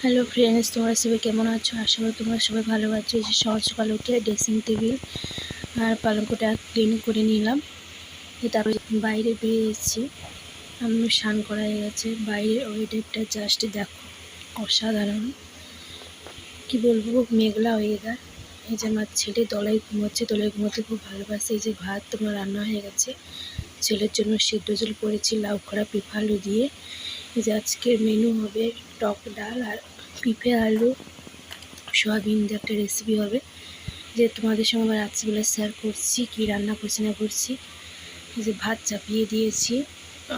Hello friends, তোমরা সবাই কেমন আছো? আশা করি তোমরা সবাই ভালো আছো। এই যে সকাল সকাল উঠে ড্রেসিং টেবিল আর পালঙ্কটা ক্লিন করে নিলাম। তারপরে বাইরে বেরিয়েছি, আমি স্নান করা হয়ে গেছে। বাইরের ওয়েদারটা জাস্ট দেখো, অসাধারণ। কি বলবো, মেঘলা ওয়েদার। এই যে আমার ছেলে তলায় ঘুমোচ্ছে, তলায় ঘুমোতে খুব ভালোবাসে। এই যে ভাত তোমার রান্না হয়ে গেছে, ছেলের জন্য সিদ্ধ জল করেছি লাউ খড়া পিঁপে আলু দিয়ে। এই যে আজকের মেনু হবে টক ডাল আর পিঁপে আলু সোয়াবিন দিয়ে একটা রেসিপি হবে, যে তোমাদের সঙ্গে আবার রাত্রিবেলা শেয়ার করছি কি রান্না করছি না করছি। এই যে ভাত চাপিয়ে দিয়েছি।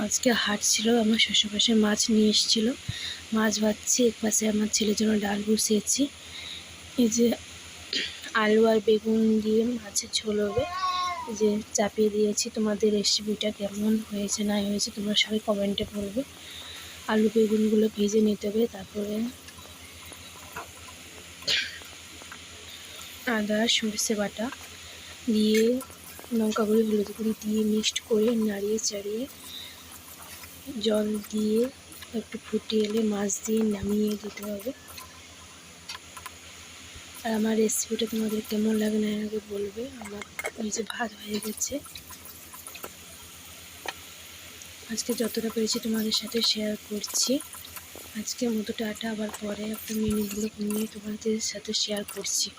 আজকে হাট ছিল, আমার শ্বশুরবাসায় মাছ নিয়ে এসেছিলো, মাছ ভাজছি। এক পাশে আমার ছেলের জন্য ডাল বসিয়েছি। এই যে আলু আর বেগুন দিয়ে মাছের ঝোল হবে, এই যে চাপিয়ে দিয়েছি। তোমাদের রেসিপিটা কেমন হয়েছে না হয়েছে তোমরা সবাই কমেন্টে বলবে। আলু বেগুনগুলো ভেজে নিতে হবে, তারপরে আদা সরষে বাটা দিয়ে লঙ্কা গুঁড়ি হলুদ গুঁড়ি দিয়ে মিক্সড করে নাড়িয়ে চাড়িয়ে জল দিয়ে একটু ফুটিয়ে এলে মাছ দিয়ে নামিয়ে দিতে হবে। আর আমার রেসিপিটা তোমাদের কেমন লাগে না আগে বলবে। আমার এই যে ভাত হয়ে গেছে, আজকে যতটা পেরেছি তোমাদের সাথে শেয়ার করছি। আজকের মতো টাটা, আবার পরে একটা মিনিগুলো নিয়ে তোমাদের সাথে শেয়ার করছি।